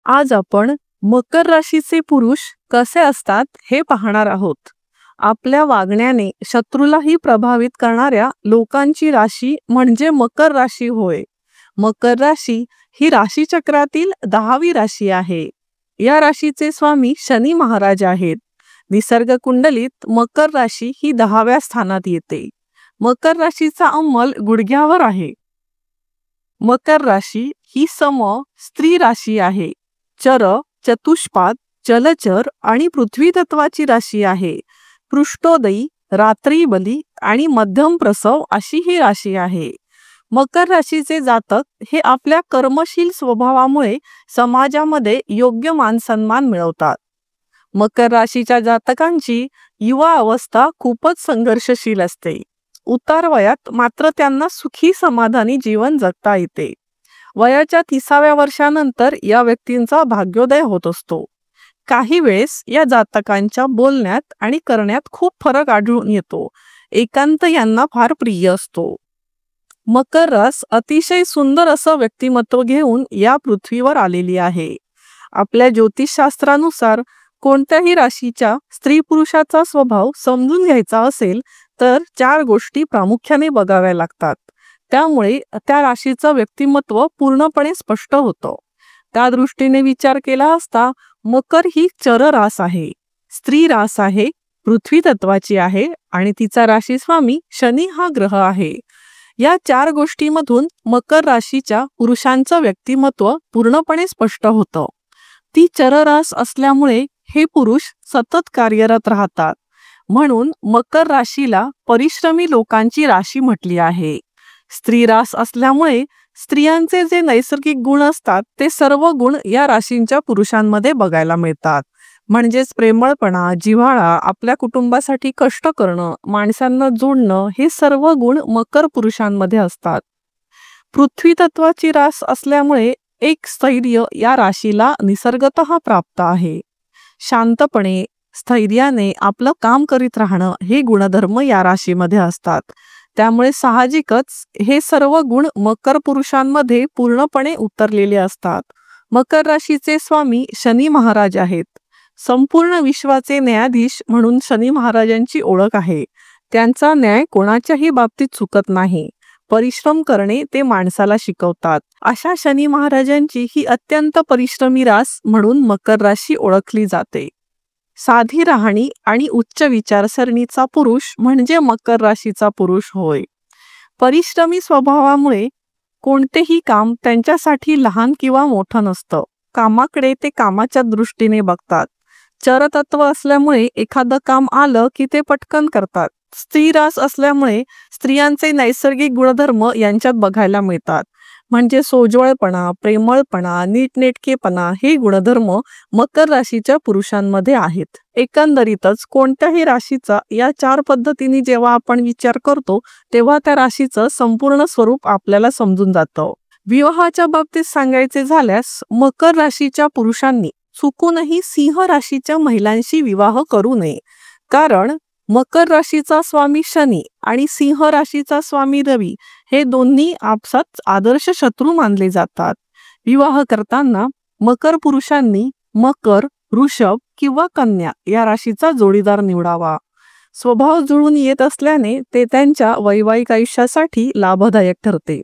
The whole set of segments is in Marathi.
आज आपण मकर राशीचे पुरुष कसे असतात हे पाहणार आहोत. आपल्या वागण्याने शत्रूलाही प्रभावित करणाऱ्या लोकांची राशी म्हणजे मकर राशी होय. मकर राशी ही राशीचक्रातील 10वी राशी आहे. या राशीचे स्वामी शनी महाराज आहेत. निसर्ग कुंडलीत मकर राशी ही 10व्या स्थानात येते. मकर राशीचा अंमल गुडघ्यावर आहे. मकर राशी ही स्त्री राशी आहे. चर, चतुष्पाद, जलचर आणि पृथ्वी तत्वाची राशी आहे. पृष्ठोदयी, रात्री बली आणि मध्यम प्रसव अशी ही राशी आहे. मकर राशीचे जातक हे आपल्या कर्मशील स्वभावामुळे समाजामध्ये योग्य मानसन्मान मिळवतात. मकर राशीच्या जातकांची युवा अवस्था खूपच संघर्षशील असते. उतार वयात मात्र त्यांना सुखी समाधानी जीवन जगता येते. वयाच्या 30व्या वर्षानंतर या व्यक्तींचा भाग्योदय होत असतो. काही वेळेस या जातकांच्या बोलण्यात आणि करण्यात खूप फरक आढळून येतो. एकांत यांना फार प्रिय असतो. मकर रास अतिशय सुंदर असं व्यक्तिमत्व घेऊन या पृथ्वीवर आलेली आहे. आपल्या ज्योतिषशास्त्रानुसार कोणत्याही राशीच्या स्त्री पुरुषाचा स्वभाव समजून घ्यायचा असेल तर 4 गोष्टी प्रामुख्याने बघाव्या लागतात. त्यामुळे त्या राशीचं व्यक्तिमत्व पूर्णपणे स्पष्ट होतं. त्या दृष्टीने विचार केला असता मकर ही चर रास आहे, स्त्री रास आहे, पृथ्वी तत्वाची आहे आणि तिचा राशी स्वामी शनी हा ग्रह आहे. या 4 गोष्टींमधून मकर राशीच्या पुरुषांचं व्यक्तिमत्व पूर्णपणे स्पष्ट होतं. ती चर रास असल्यामुळे हे पुरुष सतत कार्यरत राहतात. म्हणून मकर राशीला परिश्रमी लोकांची राशी म्हटली आहे. स्त्री रास असल्यामुळे स्त्रियांचे जे नैसर्गिक गुण असतात ते सर्व गुण या राशींच्या पुरुषांमध्ये बघायला मिळतात. म्हणजेच प्रेमळपणा, जिव्हाळा, आपल्या कुटुंबासाठी कष्ट करणं, माणसांना जोडणं हे सर्व गुण मकर पुरुषांमध्ये असतात. पृथ्वी तत्वाची रास असल्यामुळे एक स्थैर्य या राशीला निसर्गतः प्राप्त आहे. शांतपणे, स्थैर्याने आपलं काम करीत राहणं हे गुणधर्म या राशीमध्ये असतात. त्यामुळे साहजिकच हे सर्व गुण मकर पुरुषांमध्ये पूर्णपणे उतरलेले असतात. मकर राशीचे स्वामी शनी महाराज आहेत. संपूर्ण विश्वाचे न्यायाधीश म्हणून शनी महाराजांची ओळख आहे. त्यांचा न्याय कोणाच्याही बाबतीत चुकत नाही. परिश्रम करणे ते माणसाला शिकवतात. अशा शनी महाराजांची ही अत्यंत परिश्रमी रास म्हणून मकर राशी ओळखली जाते. साधी राहणी आणि उच्च विचारसरणीचा पुरुष म्हणजे मकर राशीचा पुरुष होय. परिश्रमी स्वभावामुळे कोणतेही काम त्यांच्यासाठी लहान किंवा मोठं नसतं. कामाकडे ते कामाच्या दृष्टीने बघतात. चरतत्व असल्यामुळे एखादं काम आलं की ते पटकन करतात. स्त्री रास असल्यामुळे स्त्रियांचे नैसर्गिक गुणधर्म यांच्यात बघायला मिळतात. म्हणजे सोज्वळपणा, प्रेमळपणा, नीटनेटकेपणा हे गुणधर्म मकर राशीच्या पुरुषांमध्ये आहेत. एकंदरीतच कोणत्याही राशीचा या 4 पद्धतीने जेव्हा आपण विचार करतो तेव्हा त्या राशीचं संपूर्ण स्वरूप आपल्याला समजून जातं. विवाहाच्या बाबतीत सांगायचे झाल्यास मकर राशीच्या पुरुषांनी चुकूनही सिंह राशीच्या महिलांशी विवाह करू नये. कारण मकर राशीचा स्वामी शनी आणि सिंह राशीचा स्वामी रवी हे दोन्ही आपसात आदर्श शत्रू मानले जातात. विवाह करताना मकर पुरुषांनी मकर, वृषभ किंवा कन्या या राशीचा जोडीदार निवडावा. स्वभाव जुळून येत असल्याने ते त्यांच्या वैवाहिक आयुष्यासाठी लाभदायक ठरते.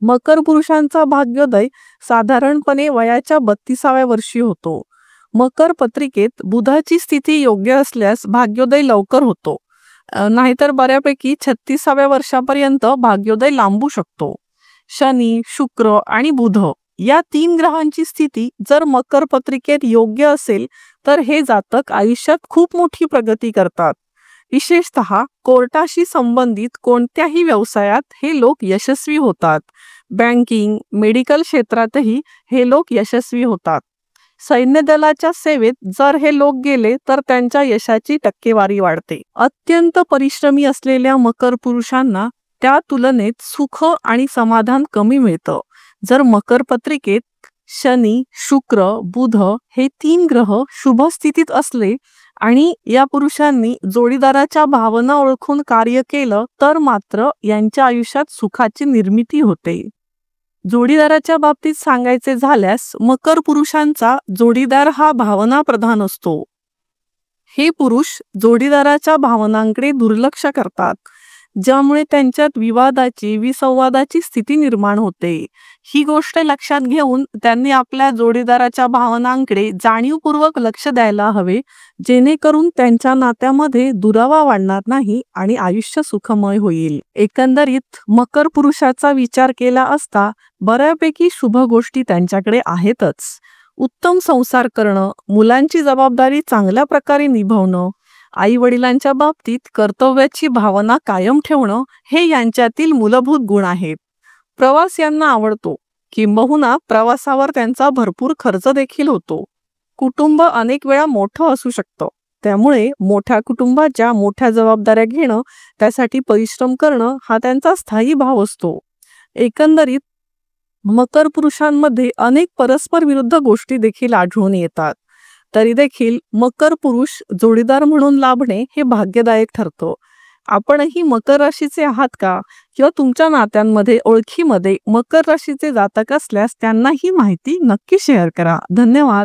मकर पुरुषांचा भाग्योदय साधारणपणे वयाच्या 32व्या वर्षी होतो. मकर पत्रिकेत बुधाची स्थिती योग्य असल्यास भाग्योदय लवकर होतो. नाहीतर बऱ्यापैकी 36व्या वर्षापर्यंत भाग्योदय लांबू शकतो. शनी, शुक्र आणि बुध या 3 ग्रहांची स्थिती जर मकर पत्रिकेत योग्य असेल तर हे जातक आयुष्यात खूप मोठी प्रगती करतात. विशेषतः कोर्टाशी संबंधित कोणत्याही व्यवसायात हे लोक यशस्वी होतात. बँकिंग, मेडिकल क्षेत्रातही हे लोक यशस्वी होतात. सैन्य दलाच्या सेवेत जर हे लोक गेले तर त्यांच्या यशाची टक्केवारी वाढते. अत्यंत परिश्रमी असलेल्या मकर पुरुषांना त्या तुलनेत सुख आणि समाधान कमी मिळतं. जर मकर पत्रिकेत शनी, शुक्र, बुध हे 3 ग्रह शुभ स्थितीत असले आणि या पुरुषांनी जोडीदाराच्या भावना ओळखून कार्य केलं तर मात्र यांच्या आयुष्यात सुखाची निर्मिती होते. जोडीदाराच्या बाबतीत सांगायचे झाल्यास मकर पुरुषांचा जोडीदार हा भावना प्रधान असतो. हे पुरुष जोडीदाराच्या भावनांकडे दुर्लक्ष करतात, ज्यामुळे त्यांच्यात विसंवादाची स्थिती निर्माण होते. ही गोष्ट लक्षात घेऊन त्यांनी आपल्या जोडीदाराच्या भावनांकडे जाणीवपूर्वक लक्ष द्यायला हवे, जेणेकरून त्यांच्या नात्यामध्ये दुरावा वाढणार नाही आणि आयुष्य सुखमय होईल. एकंदरीत मकर पुरुषाचा विचार केला असता बऱ्यापैकी शुभ गोष्टी त्यांच्याकडे आहेतच. उत्तम संसार करणं, मुलांची जबाबदारी चांगल्या प्रकारे निभावणं, आई वडिलांच्या बाबतीत कर्तव्याची भावना कायम ठेवणं हे यांच्यातील मूलभूत गुण आहेत. प्रवास यांना आवडतो, किंबहुना प्रवासावर त्यांचा भरपूर खर्च देखील होतो. कुटुंब अनेक वेळा मोठं असू शकतं, त्यामुळे मोठ्या कुटुंबाच्या मोठ्या जबाबदाऱ्या घेणं, त्यासाठी परिश्रम करणं हा त्यांचा स्थायी भाव असतो. एकंदरीत मकर पुरुषांमध्ये अनेक परस्पर विरुद्ध गोष्टी देखील आढळून येतात. तरी देखील मकर पुरुष जोडीदार म्हणून लाभणे हे भाग्यदायक ठरतं. आपणही मकर राशीचे आहात का? किंवा तुमच्या नात्यांमध्ये, ओळखीमध्ये मकर राशीचे जातक असल्यास त्यांना ही माहिती नक्की शेअर करा. धन्यवाद.